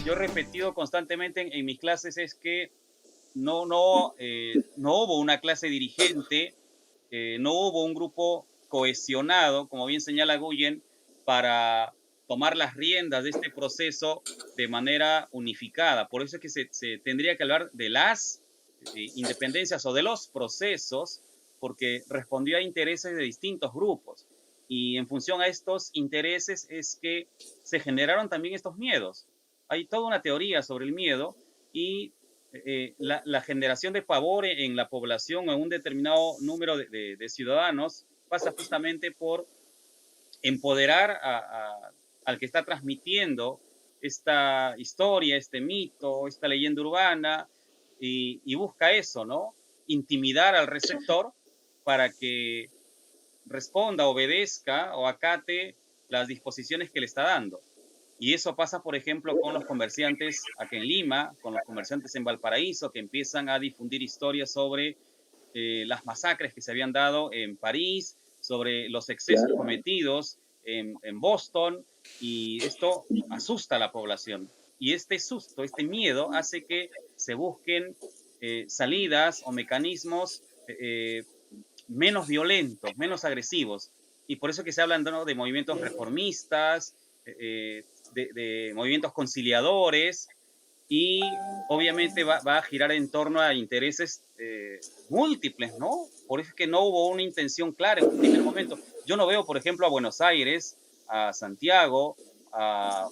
yo he repetido constantemente en mis clases es que no hubo una clase dirigente, no hubo un grupo cohesionado, como bien señala Guyen, para tomar las riendas de este proceso de manera unificada. Por eso es que se tendría que hablar de las independencias o de los procesos, porque respondió a intereses de distintos grupos. Y en función a estos intereses es que se generaron también estos miedos. Hay toda una teoría sobre el miedo y la generación de pavor en la población o en un determinado número de ciudadanos pasa justamente por empoderar al que está transmitiendo esta historia, este mito, esta leyenda urbana, y busca eso, ¿no? Intimidar al receptor para que responda, obedezca o acate las disposiciones que le está dando. Y eso pasa, por ejemplo, con los comerciantes aquí en Lima, con los comerciantes en Valparaíso, que empiezan a difundir historias sobre las masacres que se habían dado en París, sobre los excesos cometidos en Boston, y esto asusta a la población. Y este susto, este miedo, hace que se busquen salidas o mecanismos menos violentos, menos agresivos. Y por eso que se hablan, ¿no?, de movimientos reformistas, de movimientos conciliadores, y obviamente va a girar en torno a intereses múltiples, ¿no? Por eso es que no hubo una intención clara en un primer momento. Yo no veo, por ejemplo, a Buenos Aires, a Santiago, a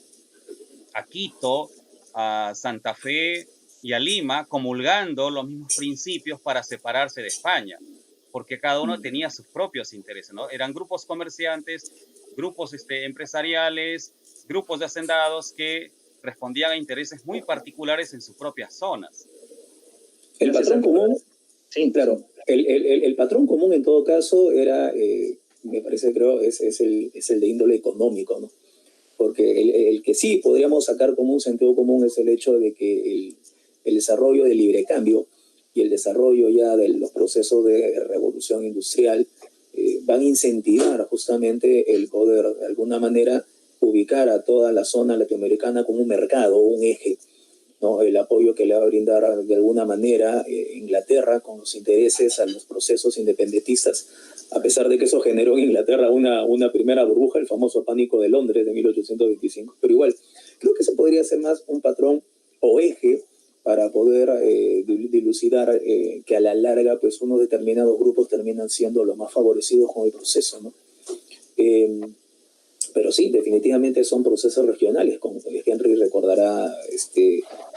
Quito, a Santa Fe y a Lima comulgando los mismos principios para separarse de España, porque cada uno tenía sus propios intereses, ¿no? Eran grupos comerciantes, grupos empresariales, grupos de hacendados que respondían a intereses muy particulares en sus propias zonas. El patrón común, sí, claro, el patrón común en todo caso era, me parece, creo, es el de índole económico, ¿no? Porque el que sí podríamos sacar como un sentido común es el hecho de que el desarrollo del libre cambio y el desarrollo ya de los procesos de revolución industrial van a incentivar justamente el poder, de alguna manera, ubicar a toda la zona latinoamericana como un mercado, un eje, ¿no? El apoyo que le va a brindar de alguna manera Inglaterra con los intereses a los procesos independentistas, a pesar de que eso generó en Inglaterra una primera burbuja, el famoso pánico de Londres de 1825, pero igual, creo que se podría hacer más un patrón o eje para poder dilucidar que a la larga pues unos determinados grupos terminan siendo los más favorecidos con el proceso, ¿no? Pero sí, definitivamente son procesos regionales, como Henry recordará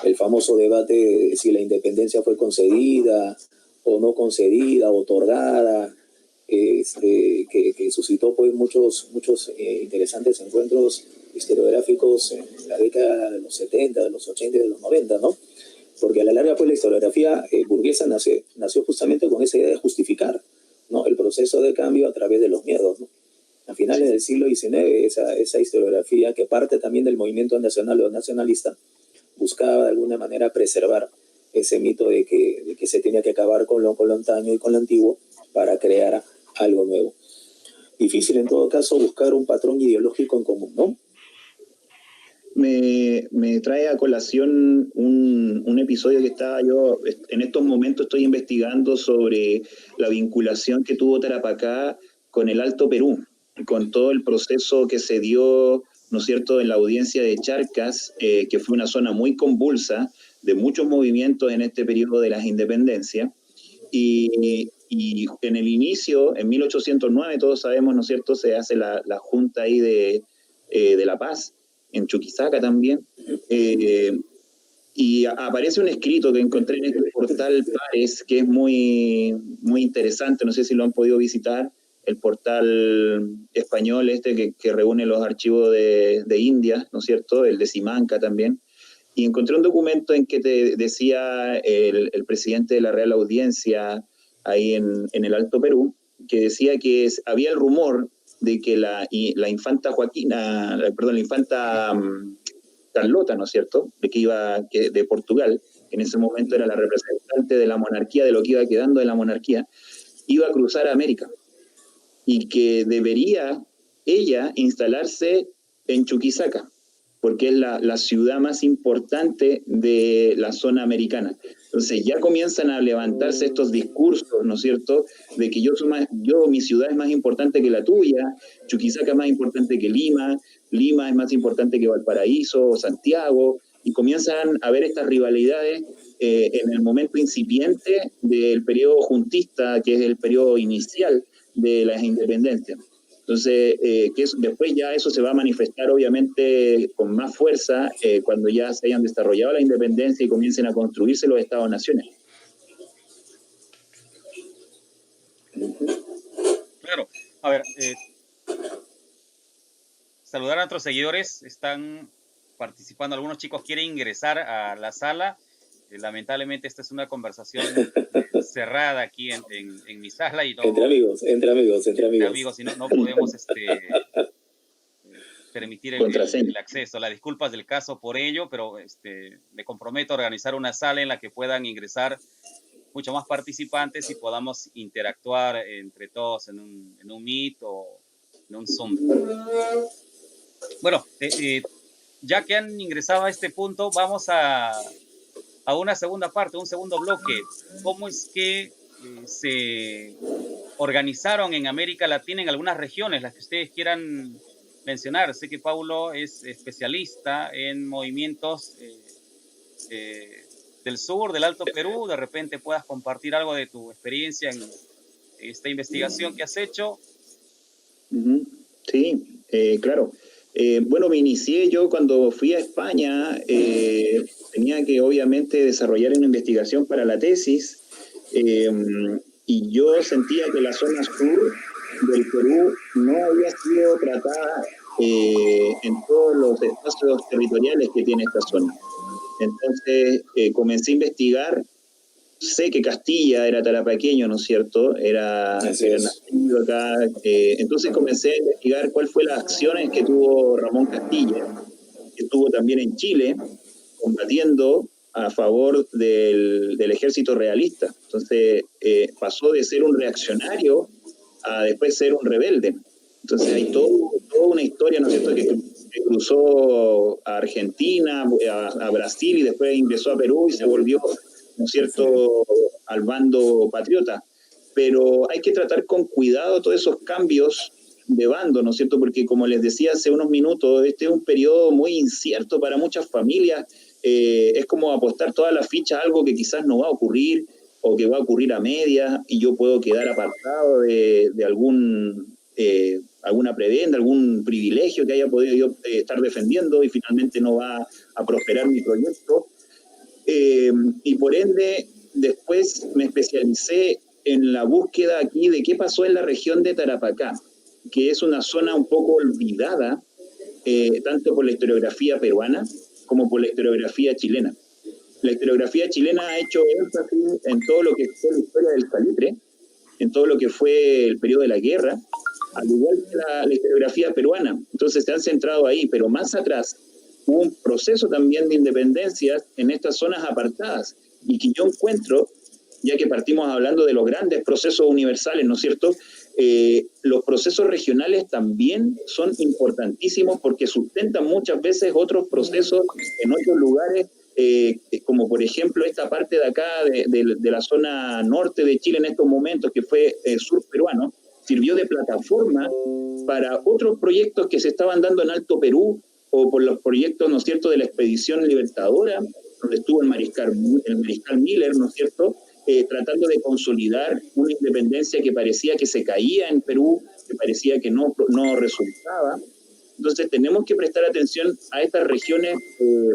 el famoso debate de si la independencia fue concedida o no concedida, otorgada, que suscitó pues muchos interesantes encuentros historiográficos en la década de los 70, de los 80 y de los 90, ¿no? Porque a la larga pues la historiografía burguesa nació justamente con esa idea de justificar, ¿no?, el proceso de cambio a través de los miedos, ¿no? A finales del siglo XIX, esa historiografía, que parte también del movimiento nacional o nacionalista, buscaba de alguna manera preservar ese mito de que se tenía que acabar con lo antaño y con lo antiguo para crear algo nuevo. Difícil en todo caso buscar un patrón ideológico en común, ¿no? Me trae a colación un episodio que estaba yo, en estos momentos estoy investigando sobre la vinculación que tuvo Tarapacá con el Alto Perú, con todo el proceso que se dio, ¿no es cierto?, en la audiencia de Charcas, que fue una zona muy convulsa, de muchos movimientos en este periodo de las independencias, y en el inicio, en 1809, todos sabemos, ¿no es cierto?, se hace la Junta ahí de la Paz, en Chuquisaca también, y aparece un escrito que encontré en este portal Pares, que es muy, muy interesante, no sé si lo han podido visitar, el portal español que reúne los archivos de India, ¿no es cierto?, el de Simancas también, y encontré un documento en que te decía el presidente de la Real Audiencia ahí en el Alto Perú, que decía que había el rumor de que la infanta la infanta Carlota, ¿no es cierto?, de Portugal, que en ese momento era la representante de la monarquía, de lo que iba quedando de la monarquía, iba a cruzar a América y que debería ella instalarse en Chuquisaca. porque es la ciudad más importante de la zona americana. Entonces ya comienzan a levantarse estos discursos, ¿no es cierto?, de que mi ciudad es más importante que la tuya, Chuquisaca es más importante que Lima, Lima es más importante que Valparaíso o Santiago, y comienzan a haber estas rivalidades en el momento incipiente del periodo juntista, que es el periodo inicial de las independencias. Entonces, después ya eso se va a manifestar obviamente con más fuerza cuando ya se hayan desarrollado la independencia y comiencen a construirse los Estados-naciones. Claro. A ver, saludar a nuestros seguidores. Están participando. Algunos chicos quieren ingresar a la sala. Lamentablemente esta es una conversación cerrada aquí en mi sala y no, entre amigos y no podemos permitir el acceso. Las disculpas del caso por ello, pero me comprometo a organizar una sala en la que puedan ingresar mucho más participantes y podamos interactuar entre todos en un Meet o en un Zoom. Bueno, ya que han ingresado a este punto, vamos a una segunda parte, un segundo bloque. ¿Cómo es que se organizaron en América Latina en algunas regiones, las que ustedes quieran mencionar? Sé que Paulo es especialista en movimientos del sur, del Alto Perú. De repente puedas compartir algo de tu experiencia en esta investigación que has hecho. Sí, claro. Bueno, me inicié yo cuando fui a España, tenía que obviamente desarrollar una investigación para la tesis, y yo sentía que la zona sur del Perú no había sido tratada en todos los espacios territoriales que tiene esta zona. Entonces comencé a investigar. Sé que Castilla era tarapaqueño, ¿no es cierto? Era nacido acá. Entonces comencé a investigar cuáles fueron las acciones que tuvo Ramón Castilla, que estuvo también en Chile, combatiendo a favor del ejército realista. Entonces pasó de ser un reaccionario a después ser un rebelde. Entonces hay toda una historia, ¿no es cierto?, que cruzó a Argentina, a Brasil y después ingresó a Perú y se volvió, ¿no es cierto?, al bando patriota. Pero hay que tratar con cuidado todos esos cambios de bando, ¿no es cierto?, porque como les decía hace unos minutos, este es un periodo muy incierto para muchas familias. Es como apostar toda la ficha a algo que quizás no va a ocurrir o que va a ocurrir a medias y yo puedo quedar apartado de alguna prebenda, algún privilegio que haya podido yo estar defendiendo y finalmente no va a prosperar mi proyecto. Y por ende, después me especialicé en la búsqueda aquí de qué pasó en la región de Tarapacá, que es una zona un poco olvidada, tanto por la historiografía peruana como por la historiografía chilena. La historiografía chilena ha hecho énfasis en todo lo que fue la historia del salitre, en todo lo que fue el periodo de la guerra, al igual que la historiografía peruana. Entonces se han centrado ahí, pero más atrás hubo un proceso también de independencia en estas zonas apartadas y que yo encuentro, ya que partimos hablando de los grandes procesos universales, ¿no es cierto?, los procesos regionales también son importantísimos porque sustentan muchas veces otros procesos en otros lugares, como por ejemplo esta parte de acá, de la zona norte de Chile en estos momentos, que fue sur peruano, sirvió de plataforma para otros proyectos que se estaban dando en Alto Perú, o por los proyectos, ¿no es cierto?, de la Expedición Libertadora, donde estuvo el mariscal Miller, ¿no es cierto?, tratando de consolidar una independencia que parecía que se caía en Perú, que parecía que no resultaba. Entonces tenemos que prestar atención a estas regiones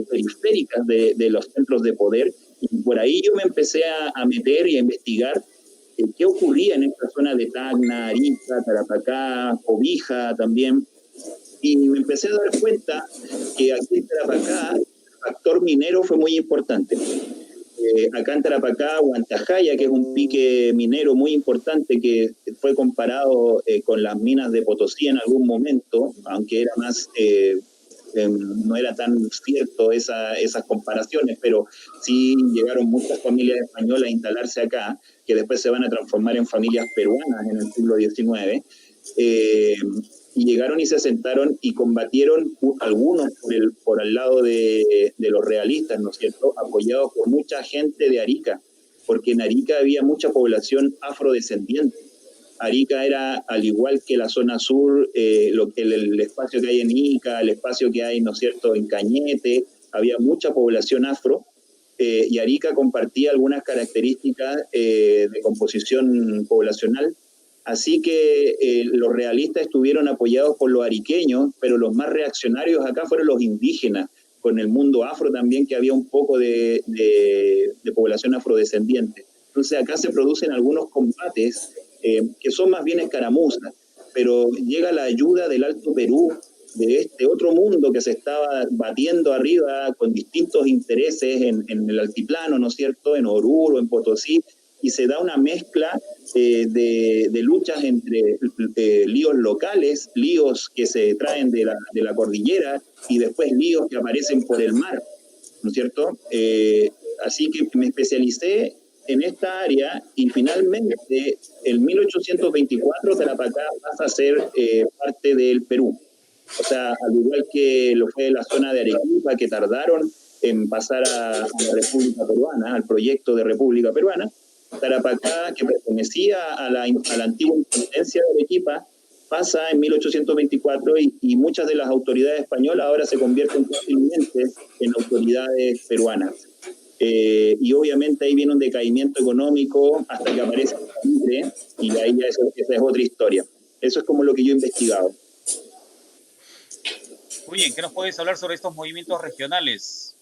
periféricas de los centros de poder, y por ahí yo me empecé a meter y a investigar qué ocurría en esta zona de Tacna, Arica, Tarapacá, Cobija también, y me empecé a dar cuenta que aquí en Tarapacá el factor minero fue muy importante. Acá en Tarapacá, Huantajaya, que es un pique minero muy importante que fue comparado con las minas de Potosí en algún momento, aunque era más, no era tan cierto esas comparaciones, pero sí llegaron muchas familias españolas a instalarse acá, que después se van a transformar en familias peruanas en el siglo XIX. y llegaron y se asentaron y combatieron algunos por el lado de los realistas, ¿no es cierto?, apoyados por mucha gente de Arica, porque en Arica había mucha población afrodescendiente. Arica era, al igual que la zona sur, el espacio que hay en Ica, el espacio que hay, ¿no es cierto?, en Cañete, había mucha población afro, y Arica compartía algunas características de composición poblacional. Así que los realistas estuvieron apoyados por los ariqueños, pero los más reaccionarios acá fueron los indígenas, con el mundo afro también, que había un poco de población afrodescendiente. Entonces acá se producen algunos combates que son más bien escaramuzas, pero llega la ayuda del Alto Perú, de este otro mundo que se estaba batiendo arriba con distintos intereses en el altiplano, ¿no es cierto?, en Oruro, en Potosí, y se da una mezcla de luchas entre líos locales, líos que se traen de la cordillera y después líos que aparecen por el mar, ¿no es cierto? Así que me especialicé en esta área y finalmente en 1824 Tarapacá pasa a ser parte del Perú. O sea, al igual que lo fue la zona de Arequipa, que tardaron en pasar a la República Peruana, al proyecto de República Peruana, Tarapacá, que pertenecía a la antigua intendencia de Arequipa, pasa en 1824 y muchas de las autoridades españolas ahora se convierten fácilmente en autoridades peruanas. Y obviamente ahí viene un decaimiento económico hasta que aparece el libre, y ahí ya esa es otra historia. Eso es como lo que yo he investigado. Muy bien, ¿qué nos puedes hablar sobre estos movimientos regionales?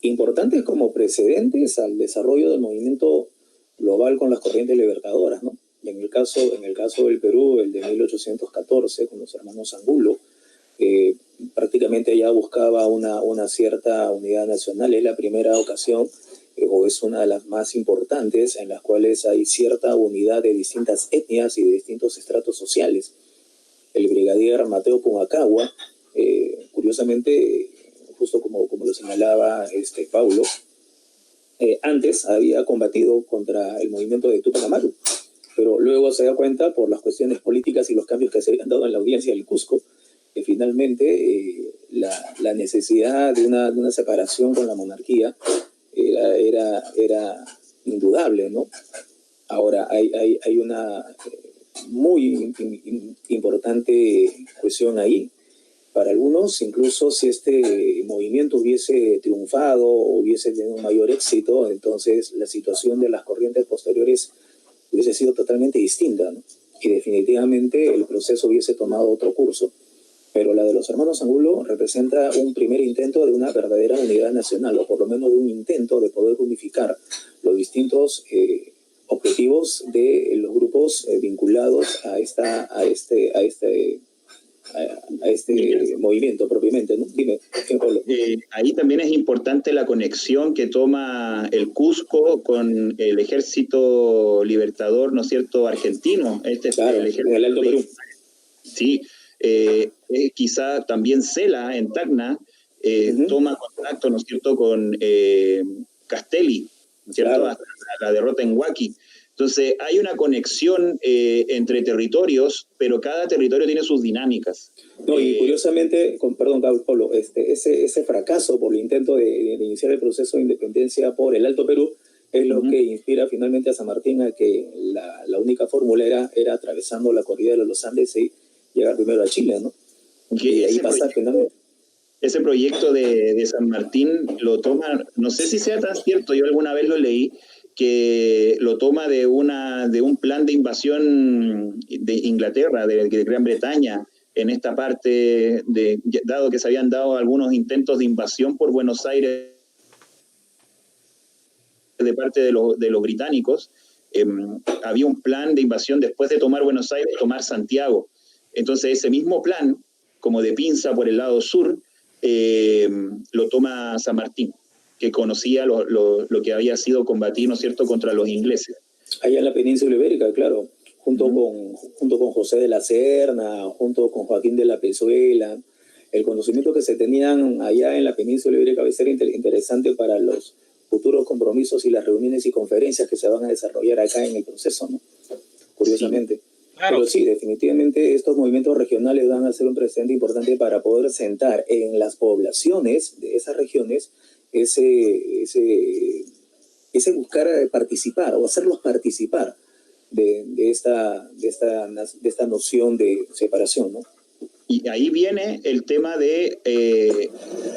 Importantes como precedentes al desarrollo del movimiento global con las corrientes libertadoras, ¿no? En el caso del Perú, el de 1814, con los hermanos Angulo, prácticamente ya buscaba una cierta unidad nacional. Es la primera ocasión, o es una de las más importantes, en las cuales hay cierta unidad de distintas etnias y de distintos estratos sociales. El brigadier Mateo Pumacahua, curiosamente, justo como lo señalaba Paulo, antes había combatido contra el movimiento de Túpac Amaru, pero luego se da cuenta, por las cuestiones políticas y los cambios que se habían dado en la audiencia del Cusco, que finalmente la necesidad de una separación con la monarquía era indudable, ¿no? Ahora, hay una muy importante cuestión ahí. Para algunos, incluso si este movimiento hubiese triunfado o hubiese tenido un mayor éxito, entonces la situación de las corrientes posteriores hubiese sido totalmente distinta, ¿no? Y definitivamente el proceso hubiese tomado otro curso. Pero la de los hermanos Angulo representa un primer intento de una verdadera unidad nacional, o por lo menos de un intento de poder unificar los distintos objetivos de los grupos vinculados a este movimiento propiamente, ¿no? Dime, Pablo. Ahí también es importante la conexión que toma el Cusco con el ejército libertador, ¿no es cierto?, argentino. Claro, el ejército en el Alto Perú. Sí, quizá también Cela, en Tacna, toma contacto, ¿no es cierto?, con Castelli, ¿no es cierto?, claro, hasta la derrota en Huaki. Entonces, hay una conexión entre territorios, pero cada territorio tiene sus dinámicas. No, y curiosamente, perdón, Pablo, ese fracaso por el intento de iniciar el proceso de independencia por el Alto Perú es lo que inspira finalmente a San Martín a que la única fórmula era atravesando la cordillera de los Andes y llegar primero a Chile, ¿no? Y ahí pasa finalmente. Ese proyecto de San Martín lo toma, no sé si sea tan cierto, yo alguna vez lo leí, que lo toma de un plan de invasión de Inglaterra, de Gran Bretaña, en esta parte, dado que se habían dado algunos intentos de invasión por Buenos Aires de parte de los británicos, había un plan de invasión después de tomar Buenos Aires, tomar Santiago. Entonces ese mismo plan, como de pinza por el lado sur, lo toma San Martín, que conocía lo que había sido combatir, ¿no es cierto?, contra los ingleses. Allá en la península ibérica, claro, junto con José de la Serna, junto con Joaquín de la Pezuela. El conocimiento que se tenían allá en la península ibérica va a ser interesante para los futuros compromisos y las reuniones y conferencias que se van a desarrollar acá en el proceso, ¿no? Curiosamente. Claro. Pero sí, definitivamente estos movimientos regionales van a ser un precedente importante para poder sentar en las poblaciones de esas regiones ese buscar participar o hacerlos participar de esta noción de separación, ¿no? Y ahí viene el tema de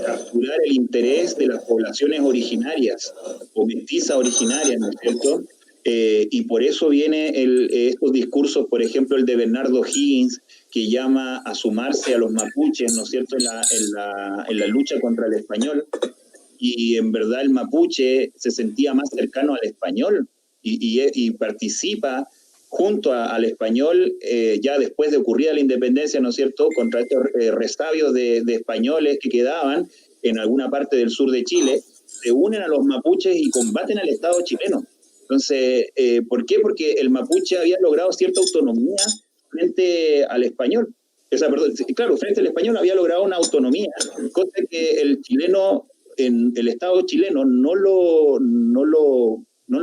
capturar el interés de las poblaciones originarias o mestizas originarias, ¿no es cierto? Y por eso viene estos discursos, por ejemplo, el de Bernardo Higgins, que llama a sumarse a los mapuches, ¿no es cierto?, en la lucha contra el español. Y en verdad el mapuche se sentía más cercano al español y participa junto al español, ya después de ocurrida la independencia, ¿no es cierto?, contra estos resabios de españoles que quedaban en alguna parte del sur de Chile, se unen a los mapuches y combaten al Estado chileno. Entonces, ¿por qué? Porque el mapuche había logrado cierta autonomía frente al español. O sea, perdón, claro, frente al español había logrado una autonomía, cosa que el chileno, en el Estado chileno, no lo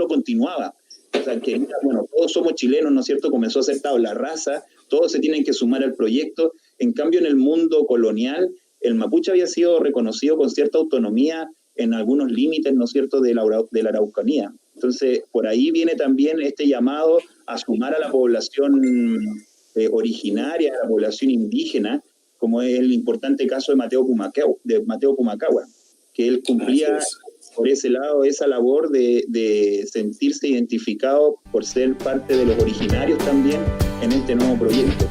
continuaba. O sea, que, bueno, todos somos chilenos, ¿no es cierto? Comenzó a ser tabla rasa, todos se tienen que sumar al proyecto. En cambio, en el mundo colonial, el mapuche había sido reconocido con cierta autonomía en algunos límites, ¿no es cierto?, de la Araucanía. Entonces, por ahí viene también este llamado a sumar a la población originaria, a la población indígena, como es el importante caso de Mateo Pumacahua, que él cumplía por ese lado esa labor de sentirse identificado por ser parte de los originarios también en este nuevo proyecto.